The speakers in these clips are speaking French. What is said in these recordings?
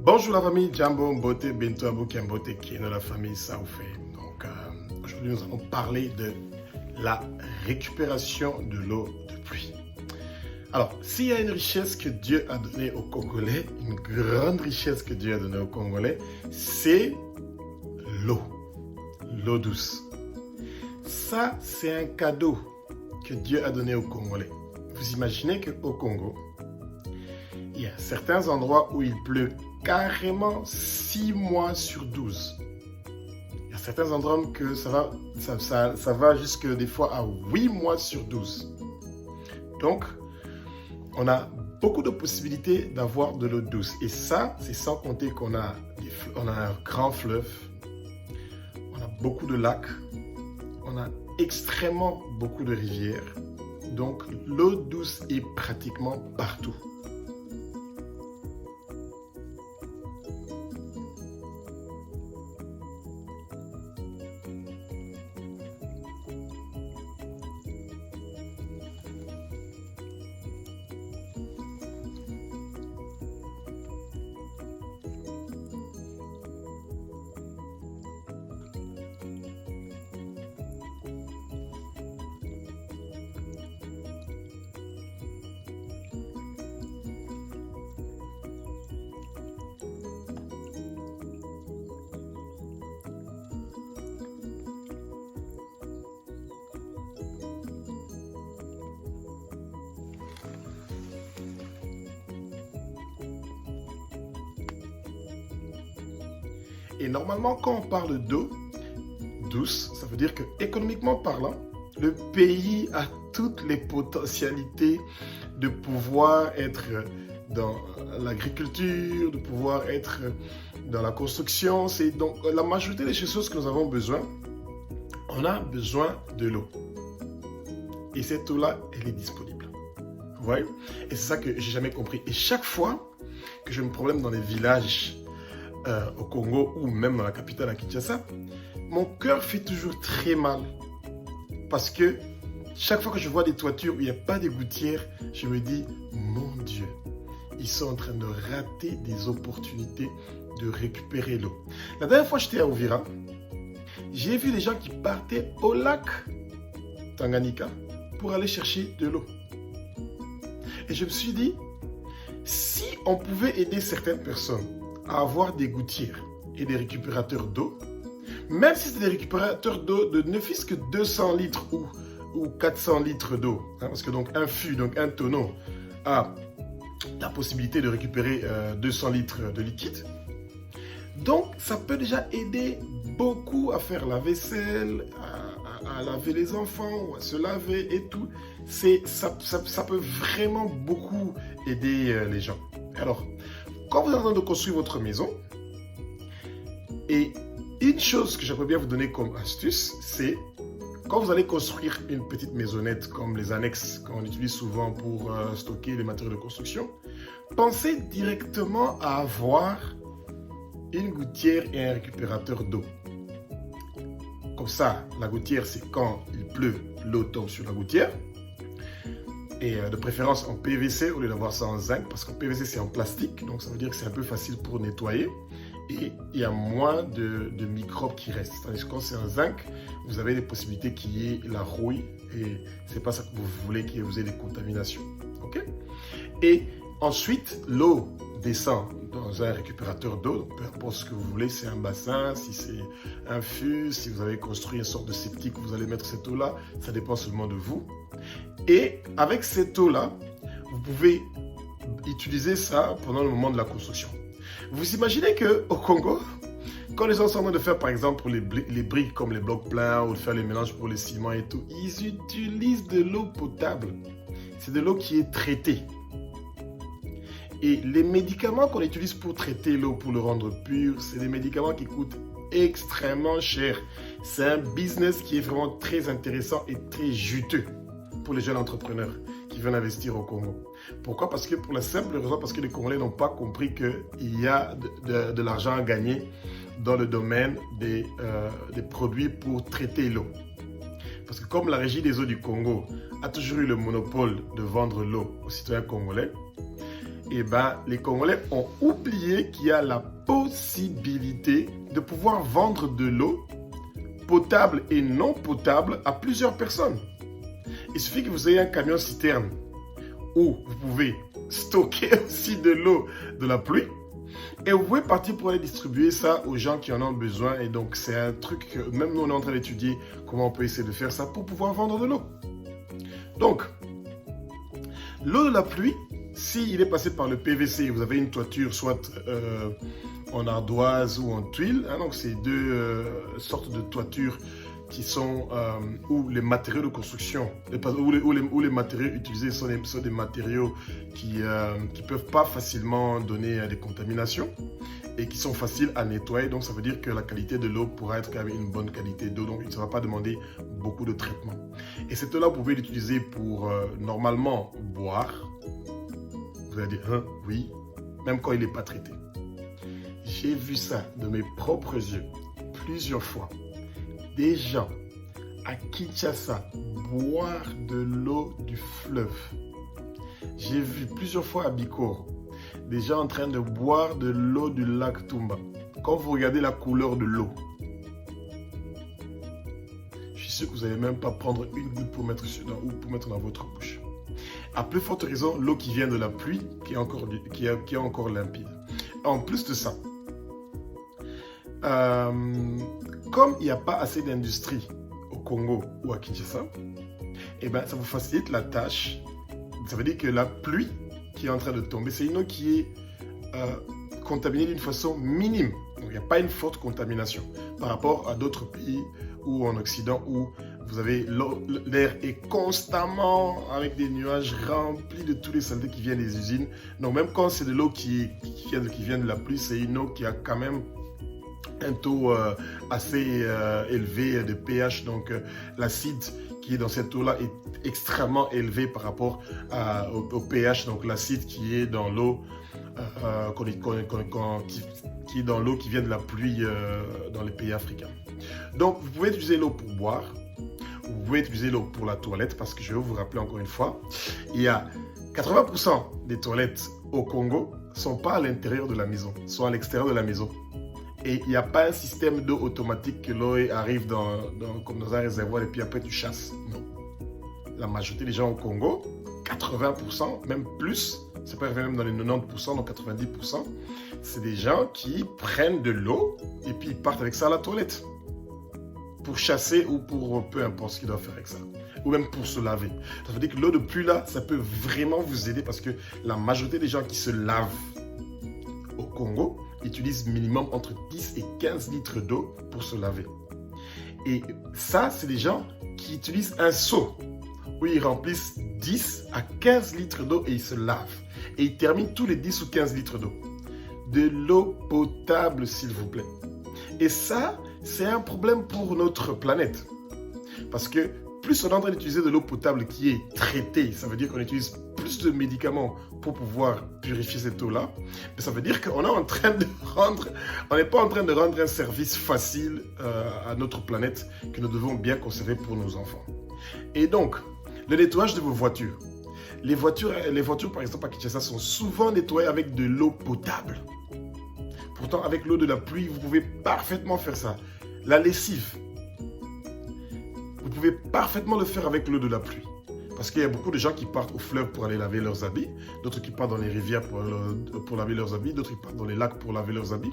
Bonjour la famille Jambo Mbote, Bento Abouki Mbote qui est dans la famille Saoufé. Donc aujourd'hui nous allons parler de la récupération de l'eau de pluie. Alors, s'il y a une richesse que Dieu a donnée aux Congolais, une grande richesse que Dieu a donnée aux Congolais, c'est l'eau, l'eau douce. Ça, c'est un cadeau que Dieu a donné aux Congolais. Vous imaginez qu'au Congo, il y a certains endroits où il pleut carrément 6 mois sur 12. Il y a certains endroits que ça va jusque des fois à 8 mois sur 12. Donc, on a beaucoup de possibilités d'avoir de l'eau douce. Et ça, c'est sans compter qu'on a, un grand fleuve, on a beaucoup de lacs, on a extrêmement beaucoup de rivières. Donc, l'eau douce est pratiquement partout. Et normalement, quand on parle d'eau douce, ça veut dire que économiquement parlant, le pays a toutes les potentialités de pouvoir être dans l'agriculture, de pouvoir être dans la construction. C'est donc la majorité des choses que nous avons besoin, on a besoin de l'eau. Et cette eau-là, elle est disponible. Vous voyez? Et c'est ça que j'ai jamais compris. Et chaque fois que j'ai un problème dans les villages, au Congo ou même dans la capitale à Kinshasa, mon cœur fait toujours très mal parce que chaque fois que je vois des toitures où il n'y a pas de gouttières, je me dis, mon Dieu, ils sont en train de rater des opportunités de récupérer l'eau. La dernière fois j'étais à Uvira, j'ai vu des gens qui partaient au lac Tanganyika pour aller chercher de l'eau. Et je me suis dit, si on pouvait aider certaines personnes à avoir des gouttières et des récupérateurs d'eau, même si c'est des récupérateurs d'eau de ne fût-ce que 200 litres ou 400 litres d'eau, hein, parce que donc un fût, donc un tonneau, a la possibilité de récupérer 200 litres de liquide. Donc, ça peut déjà aider beaucoup à faire la vaisselle, à laver les enfants, ou à se laver et tout. Ça peut vraiment beaucoup aider les gens. Alors, quand vous êtes en train de construire votre maison, et une chose que j'aimerais bien vous donner comme astuce, c'est quand vous allez construire une petite maisonnette comme les annexes qu'on utilise souvent pour stocker les matériaux de construction, pensez directement à avoir une gouttière et un récupérateur d'eau. Comme ça, la gouttière, c'est quand il pleut, l'eau tombe sur la gouttière. Et de préférence en PVC au lieu d'avoir ça en zinc, parce qu'en PVC c'est en plastique, donc ça veut dire que c'est un peu facile pour nettoyer et il y a moins de microbes qui restent. Tandis que quand c'est en zinc, vous avez des possibilités qu'il y ait la rouille et c'est pas ça que vous voulez, que vous ayez des contaminations. Ok? Et ensuite, l'eau descend dans un récupérateur d'eau, donc peu importe ce que vous voulez, c'est un bassin, si c'est un fût, si vous avez construit une sorte de septique où vous allez mettre cette eau-là, ça dépend seulement de vous. Et avec cette eau-là, vous pouvez utiliser ça pendant le moment de la construction. Vous imaginez qu'au Congo, quand les gens sont en train de faire par exemple les briques comme les blocs pleins ou de faire les mélanges pour les ciments et tout, ils utilisent de l'eau potable. C'est de l'eau qui est traitée. Et les médicaments qu'on utilise pour traiter l'eau, pour le rendre pur, c'est des médicaments qui coûtent extrêmement cher. C'est un business qui est vraiment très intéressant et très juteux pour les jeunes entrepreneurs qui viennent investir au Congo. Pourquoi? Parce que pour la simple raison, parce que les Congolais n'ont pas compris qu'il y a de l'argent à gagner dans le domaine des produits pour traiter l'eau. Parce que comme la Régie des eaux du Congo a toujours eu le monopole de vendre l'eau aux citoyens congolais, eh ben, les Congolais ont oublié qu'il y a la possibilité de pouvoir vendre de l'eau potable et non potable à plusieurs personnes. Il suffit que vous ayez un camion citerne où vous pouvez stocker aussi de l'eau de la pluie et vous pouvez partir pour aller distribuer ça aux gens qui en ont besoin. Et donc c'est un truc que même nous on est en train d'étudier comment on peut essayer de faire ça pour pouvoir vendre de l'eau. Donc l'eau de la pluie, s'il est passé par le PVC, vous avez une toiture soit en ardoise ou en tuile, hein, donc c'est deux sortes de toitures qui sont où les matériaux de construction, où les matériaux utilisés sont des matériaux qui ne peuvent pas facilement donner des contaminations et qui sont faciles à nettoyer. Donc ça veut dire que la qualité de l'eau pourra être quand même une bonne qualité d'eau, donc il ne va pas demander beaucoup de traitement. Et cette eau-là, vous pouvez l'utiliser pour normalement boire. Vous allez dire, hein, oui, même quand il n'est pas traité. J'ai vu ça de mes propres yeux plusieurs fois. Des gens à Kinshasa boire de l'eau du fleuve. J'ai vu plusieurs fois à Bikoro des gens en train de boire de l'eau du lac Tumba. Quand vous regardez la couleur de l'eau, je suis sûr que vous n'allez même pas prendre une goutte pour mettre dans votre bouche. À plus forte raison, l'eau qui vient de la pluie, qui est encore limpide. En plus de ça, comme il n'y a pas assez d'industrie au Congo ou à Kinshasa, eh ben, ça vous facilite la tâche. Ça veut dire que la pluie qui est en train de tomber, c'est une eau qui est contaminée d'une façon minime. Donc, il n'y a pas une forte contamination par rapport à d'autres pays ou en Occident où vous avez l'air est constamment avec des nuages remplis de tous les saletés qui viennent des usines. Donc même quand c'est de l'eau qui vient de la pluie, c'est une eau qui a quand même un taux assez élevé de pH. Donc l'acide qui est dans cette eau-là est extrêmement élevé par rapport au pH. Donc l'acide qui est dans l'eau qui est dans l'eau qui vient de la pluie dans les pays africains. Donc vous pouvez utiliser l'eau pour boire. Vous pouvez utiliser l'eau pour la toilette parce que je vais vous rappeler encore une fois, il y a 80% des toilettes au Congo ne sont pas à l'intérieur de la maison, sont à l'extérieur de la maison. Et il n'y a pas un système d'eau automatique que l'eau arrive comme dans un réservoir et puis après tu chasses. Non. La majorité des gens au Congo, 80%, même plus, ça peut arriver même dans les 90%, donc 90%, c'est des gens qui prennent de l'eau et puis ils partent avec ça à la toilette. Pour chasser ou pour peu importe ce qu'ils doivent faire avec ça. Ou même pour se laver. Ça veut dire que l'eau de pluie là, ça peut vraiment vous aider parce que la majorité des gens qui se lavent au Congo utilisent minimum entre 10 et 15 litres d'eau pour se laver. Et ça, c'est des gens qui utilisent un seau où ils remplissent 10 à 15 litres d'eau et ils se lavent. Et ils terminent tous les 10 ou 15 litres d'eau. De l'eau potable, s'il vous plaît. Et ça, c'est un problème pour notre planète. Parce que plus on est en train d'utiliser de l'eau potable qui est traitée, ça veut dire qu'on utilise plus de médicaments pour pouvoir purifier cette eau-là. Mais ça veut dire qu'on est en train de on n'est pas en train de rendre un service facile à notre planète que nous devons bien conserver pour nos enfants. Et donc, le nettoyage de vos voitures. Les voitures par exemple à Kinshasa sont souvent nettoyées avec de l'eau potable. Pourtant, avec l'eau de la pluie, vous pouvez parfaitement faire ça. La lessive, vous pouvez parfaitement le faire avec l'eau de la pluie. Parce qu'il y a beaucoup de gens qui partent au fleuve pour aller laver leurs habits, d'autres qui partent dans les rivières pour laver leurs habits, d'autres qui partent dans les lacs pour laver leurs habits.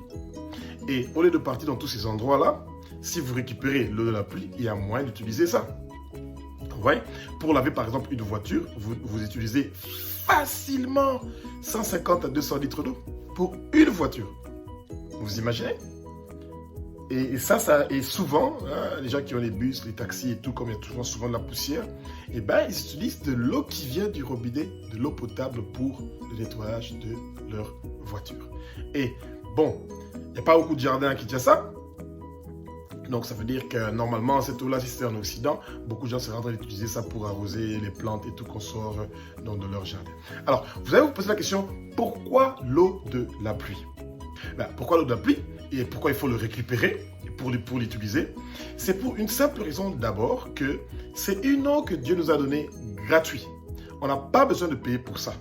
Et au lieu de partir dans tous ces endroits-là, si vous récupérez l'eau de la pluie, il y a moyen d'utiliser ça. Vous voyez, pour laver par exemple une voiture, vous utilisez facilement 150 à 200 litres d'eau pour une voiture. Vous imaginez? Et ça est souvent, hein, les gens qui ont les bus, les taxis et tout, comme il y a souvent de la poussière, eh ben, ils utilisent de l'eau qui vient du robinet, de l'eau potable pour le nettoyage de leur voiture. Et bon, il n'y a pas beaucoup de jardins à Kinshasa, Donc ça veut dire que normalement cette eau-là, si c'est en Occident, beaucoup de gens seraient en train d'utiliser ça pour arroser les plantes et tout qu'on sort dans de leur jardin. Alors, vous allez vous poser la question, pourquoi l'eau de la pluie? Pourquoi l'eau de la pluie et pourquoi il faut le récupérer pour l'utiliser? C'est pour une simple raison d'abord que c'est une eau que Dieu nous a donnée gratuite. On n'a pas besoin de payer pour ça.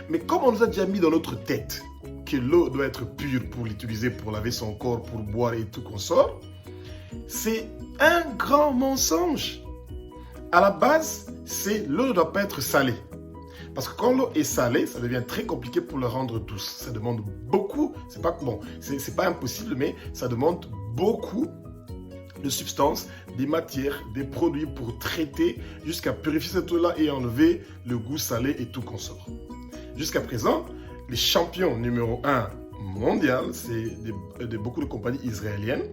Mais comme on nous a déjà mis dans notre tête que l'eau doit être pure pour l'utiliser, pour laver son corps, pour boire et tout qu'on sort, c'est un grand mensonge. À la base, l'eau ne doit pas être salée. Parce que quand l'eau est salée, ça devient très compliqué pour la rendre douce. Ça demande beaucoup, c'est pas impossible, mais ça demande beaucoup de substances, des matières, des produits pour traiter jusqu'à purifier cette eau-là et enlever le goût salé et tout qu'on sort. Jusqu'à présent, les champions numéro 1 mondial, c'est beaucoup de compagnies israéliennes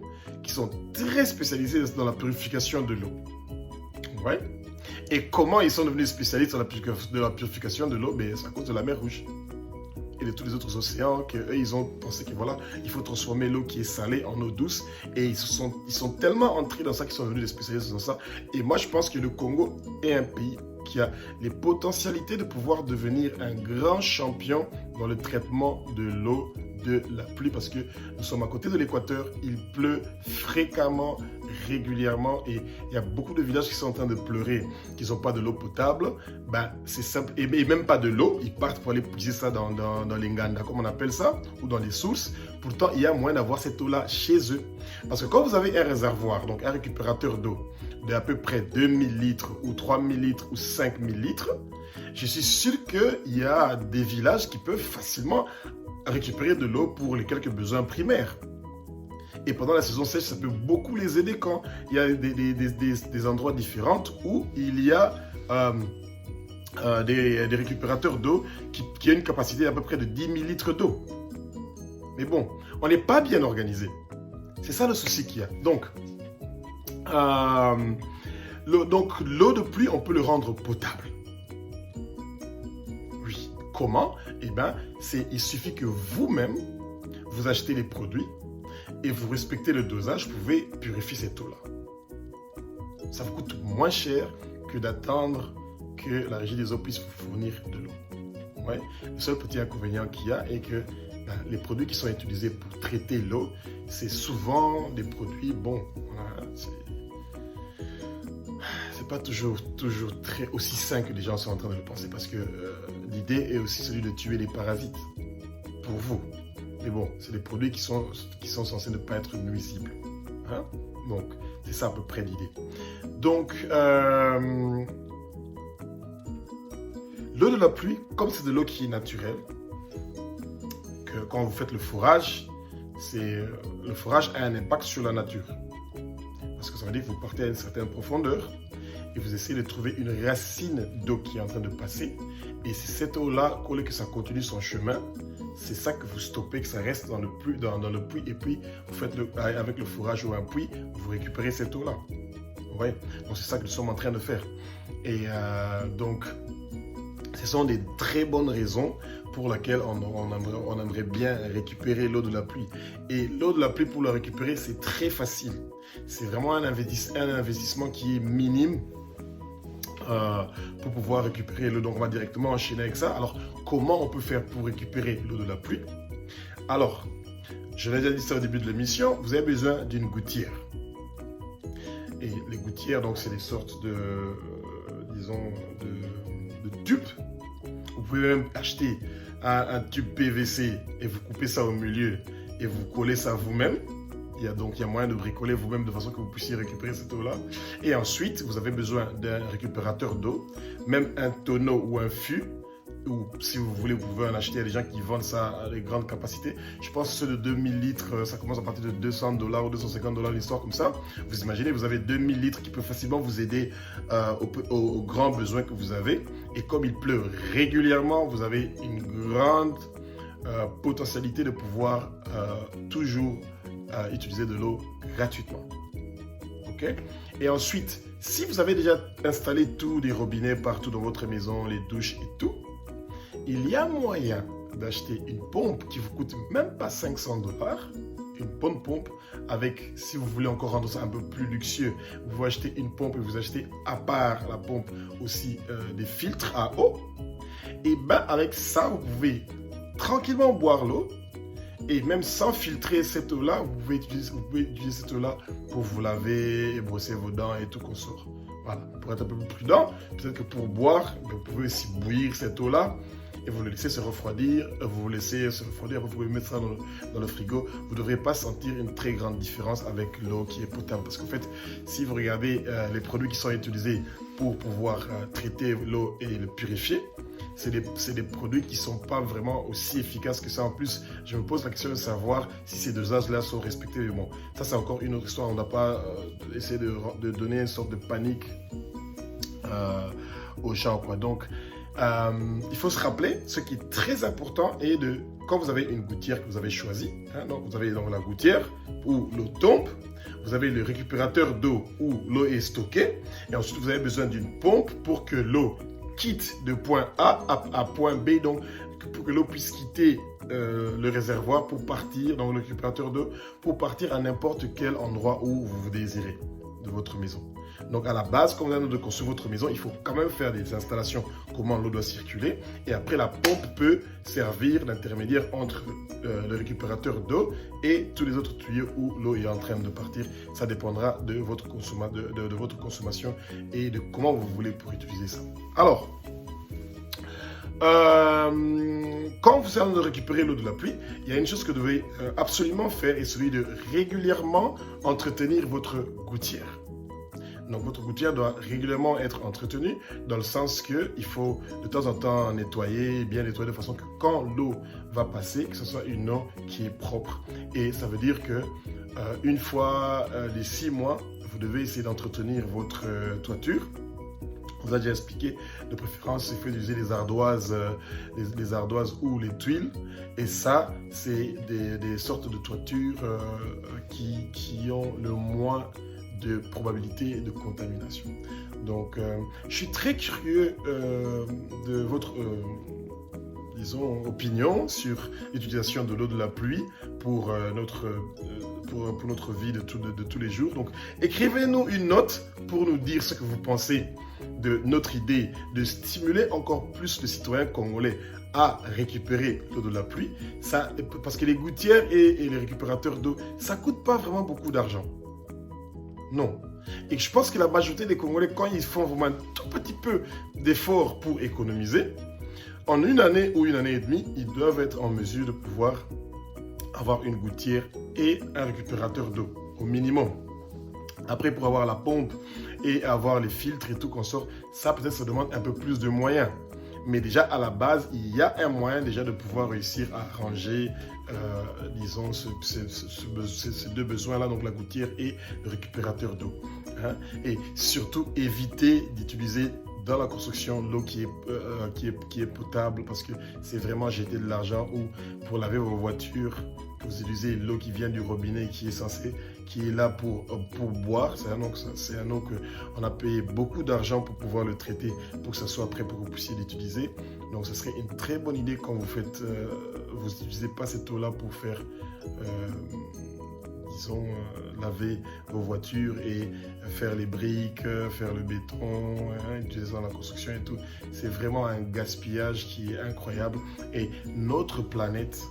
qui sont très spécialisées dans la purification de l'eau. Ouais. Et comment ils sont devenus spécialistes dans la purification de l'eau? C'est à cause de la mer Rouge et de tous les autres océans qu'eux, ils ont pensé que voilà, il faut transformer l'eau qui est salée en eau douce. Et ils sont tellement entrés dans ça qu'ils sont devenus des spécialistes dans ça. Et moi, je pense que le Congo est un pays qui a les potentialités de pouvoir devenir un grand champion dans le traitement de l'eau de la pluie, parce que nous sommes à côté de l'équateur, il pleut fréquemment, régulièrement, et il y a beaucoup de villages qui sont en train de pleurer qu'ils n'ont pas de l'eau potable. C'est simple, et même pas de l'eau, ils partent pour aller puiser ça dans les nganda, comme on appelle ça, ou dans les sources. Pourtant, il y a moyen d'avoir cette eau-là chez eux. Parce que quand vous avez un réservoir, donc un récupérateur d'eau, d'à peu près 2000 litres, ou 3000 litres, ou 5000 litres, je suis sûr qu'il y a des villages qui peuvent facilement récupérer de l'eau pour les quelques besoins primaires. Et pendant la saison sèche, ça peut beaucoup les aider quand il y a des endroits différents où il y a des récupérateurs d'eau qui ont une capacité d'à peu près de 10 000 litres d'eau. Mais bon, on n'est pas bien organisé. C'est ça le souci qu'il y a. Donc, l'eau de pluie, on peut le rendre potable. Oui. Comment? Il suffit que vous-même, vous achetez les produits et vous respectez le dosage, vous pouvez purifier cette eau-là. Ça vous coûte moins cher que d'attendre que la régie des eaux puisse vous fournir de l'eau. Ouais. Le seul petit inconvénient qu'il y a est que les produits qui sont utilisés pour traiter l'eau, c'est souvent des produits, c'est pas toujours très aussi sain que les gens sont en train de le penser, parce que l'idée est aussi celui de tuer les parasites pour vous. Mais bon, c'est des produits qui sont censés ne pas être nuisibles. Hein? Donc, c'est ça à peu près l'idée. Donc, l'eau de la pluie, comme c'est de l'eau qui est naturelle, que quand vous faites le fourrage, le fourrage a un impact sur la nature. Parce que ça veut dire que vous partez à une certaine profondeur et vous essayez de trouver une racine d'eau qui est en train de passer. Et c'est cette eau-là, au lieu que ça continue son chemin, c'est ça que vous stoppez, que ça reste dans le puits. Et puis, vous faites avec le fourrage ou un puits, vous récupérez cette eau-là. Ouais. Donc, c'est ça que nous sommes en train de faire. Et donc, ce sont des très bonnes raisons pour lesquelles on aimerait bien récupérer l'eau de la pluie. Et l'eau de la pluie, pour la récupérer, c'est très facile. C'est vraiment un investissement qui est minime pour pouvoir récupérer l'eau. Donc, on va directement enchaîner avec ça. Alors, comment on peut faire pour récupérer l'eau de la pluie? Alors, je l'ai déjà dit ça au début de l'émission, vous avez besoin d'une gouttière. Et les gouttières, donc, c'est des sortes de tubes. Vous pouvez même acheter un tube PVC et vous coupez ça au milieu et vous collez ça vous-même. Il y a moyen de bricoler vous-même de façon que vous puissiez récupérer cette eau-là. Et ensuite, vous avez besoin d'un récupérateur d'eau, même un tonneau ou un fût. Ou si vous voulez, vous pouvez en acheter. Il y a des gens qui vendent ça à des grandes capacités. Je pense que ceux de 2000 litres, ça commence à partir de $200 ou $250, une histoire comme ça. Vous imaginez, vous avez 2000 litres qui peuvent facilement vous aider aux grands besoins que vous avez. Et comme il pleut régulièrement, vous avez une grande potentialité de pouvoir toujours utiliser de l'eau gratuitement. Ok? Et ensuite, si vous avez déjà installé tous les robinets partout dans votre maison, les douches et tout, il y a moyen d'acheter une pompe qui vous coûte même pas $500 une bonne pompe avec, si vous voulez encore rendre ça un peu plus luxueux, vous pouvez acheter une pompe et vous achetez à part la pompe aussi des filtres à eau. Et bien avec ça, vous pouvez tranquillement boire l'eau. Et même sans filtrer cette eau-là, vous pouvez utiliser cette eau-là pour vous laver et brosser vos dents et tout consort. Voilà, pour être un peu plus prudent, peut-être que pour boire, vous pouvez aussi bouillir cette eau-là et vous le laissez se refroidir. Vous pouvez mettre ça dans le frigo. Vous ne devrez pas sentir une très grande différence avec l'eau qui est potable. Parce qu'en fait, si vous regardez les produits qui sont utilisés pour pouvoir traiter l'eau et le purifier, c'est des produits qui ne sont pas vraiment aussi efficaces que ça. En plus, je me pose la question de savoir si ces dosages-là sont respectés. Mais bon, ça c'est encore une autre histoire. On n'a pas essayé de donner une sorte de panique aux gens, quoi. Donc, il faut se rappeler, ce qui est très important est de, quand vous avez une gouttière que vous avez choisie, donc vous avez donc la gouttière où l'eau tombe, vous avez le récupérateur d'eau où l'eau est stockée, et ensuite vous avez besoin d'une pompe pour que l'eau quitte de point A à point B, donc pour que l'eau puisse quitter le réservoir pour partir, donc le récupérateur d'eau, pour partir à n'importe quel endroit où vous désirez de votre maison. Donc à la base, quand vous allez de construire votre maison, il faut quand même faire des installations, comment l'eau doit circuler. Et après, la pompe peut servir d'intermédiaire entre le récupérateur d'eau et tous les autres tuyaux où l'eau est en train de partir. Ça dépendra de votre consommation et de comment vous voulez pour utiliser ça. Alors, quand vous allez récupérer l'eau de la pluie, il y a une chose que vous devez absolument faire, et celui de régulièrement entretenir votre gouttière. Donc votre gouttière doit régulièrement être entretenue dans le sens qu'il faut de temps en temps nettoyer, bien nettoyer de façon que quand l'eau va passer, que ce soit une eau qui est propre. Et ça veut dire que une fois les 6 mois, vous devez essayer d'entretenir votre toiture. On vous a déjà expliqué, de préférence, il faut utiliser les ardoises ou les tuiles. Et ça, c'est des sortes de toitures qui ont le moins de probabilité de contamination. Donc, je suis très curieux de votre opinion sur l'utilisation de l'eau de la pluie pour notre vie de tous les jours. Donc, écrivez-nous une note pour nous dire ce que vous pensez de notre idée de stimuler encore plus les citoyens congolais à récupérer l'eau de la pluie. Ça, parce que les gouttières et les récupérateurs d'eau, ça ne coûte pas vraiment beaucoup d'argent. Non. Et je pense que la majorité des Congolais, quand ils font vraiment un tout petit peu d'efforts pour économiser, en une année ou une année et demie, ils doivent être en mesure de pouvoir avoir une gouttière et un récupérateur d'eau, au minimum. Après, pour avoir la pompe et avoir les filtres et tout qu'on sort, ça peut-être ça demande un peu plus de moyens. Mais déjà, à la base, il y a un moyen déjà de pouvoir réussir à ranger, disons, ces deux besoins-là, donc la gouttière et le récupérateur d'eau. Et surtout, éviter d'utiliser dans la construction l'eau qui est potable, parce que c'est vraiment jeter de l'argent, ou pour laver vos voitures, que vous utilisez l'eau qui vient du robinet qui est là pour boire. C'est un eau qu'on a payé beaucoup d'argent pour pouvoir le traiter, pour que ça soit prêt pour que vous puissiez l'utiliser. Donc ce serait une très bonne idée quand vous faites, vous n'utilisez pas cette eau-là pour faire, disons, laver vos voitures et faire les briques, faire le béton, utiliser dans la construction et tout. C'est vraiment un gaspillage qui est incroyable, et notre planète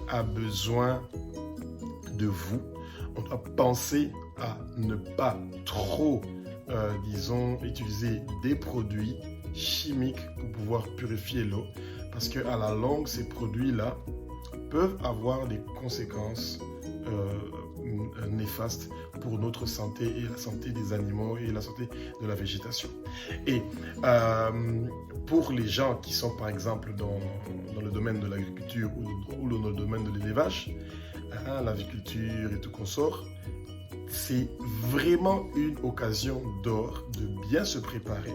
a besoin de vous. On doit penser à ne pas trop, disons, utiliser des produits chimiques pour pouvoir purifier l'eau, parce qu'à la longue, ces produits-là peuvent avoir des conséquences néfastes pour notre santé et la santé des animaux et la santé de la végétation. Et pour les gens qui sont par exemple dans le domaine de l'agriculture ou dans le domaine de l'élevage, l'aviculture et tout consort, c'est vraiment une occasion d'or de bien se préparer,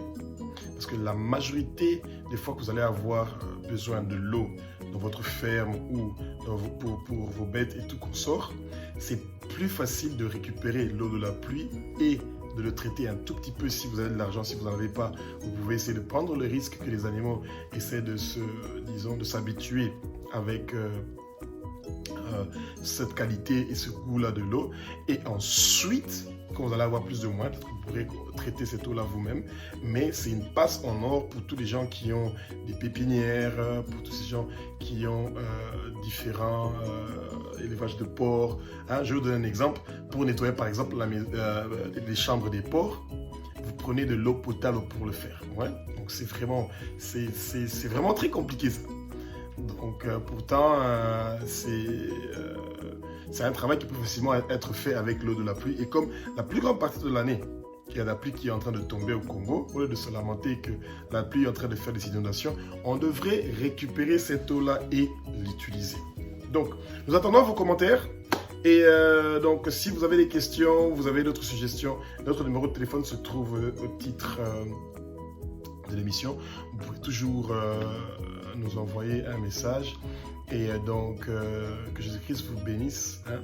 parce que la majorité des fois que vous allez avoir besoin de l'eau dans votre ferme ou pour vos bêtes et tout consort, c'est plus facile de récupérer l'eau de la pluie et de le traiter un tout petit peu si vous avez de l'argent. Si vous n'en avez pas, vous pouvez essayer de prendre le risque que les animaux essaient de s'habituer avec cette qualité et ce goût-là de l'eau. Et ensuite, quand vous allez avoir plus de moyens, peut-être que vous pourrez traiter cette eau-là vous-même, mais c'est une passe en or pour tous les gens qui ont des pépinières, pour tous ces gens qui ont différents élevages de porcs. Hein, je vais vous donner un exemple. Pour nettoyer par exemple les chambres des porcs, vous prenez de l'eau potable pour le faire. Ouais? Donc c'est vraiment très compliqué ça. Donc pourtant, c'est un travail qui peut facilement être fait avec l'eau de la pluie. Et comme la plus grande partie de l'année, il y a la pluie qui est en train de tomber au Congo, au lieu de se lamenter que la pluie est en train de faire des inondations, on devrait récupérer cette eau-là et l'utiliser. Donc, nous attendons vos commentaires. Et donc, si vous avez des questions, vous avez d'autres suggestions, notre numéro de téléphone se trouve au titre de l'émission. Vous pouvez toujours nous envoyer un message. Et donc, que Jésus-Christ vous bénisse. Hein.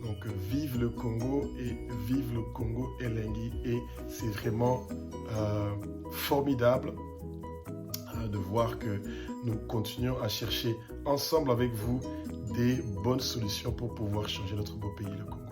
Donc, vive le Congo et vive le Congo Elengi. Et c'est vraiment formidable de voir que nous continuons à chercher ensemble avec vous des bonnes solutions pour pouvoir changer notre beau pays, le Congo.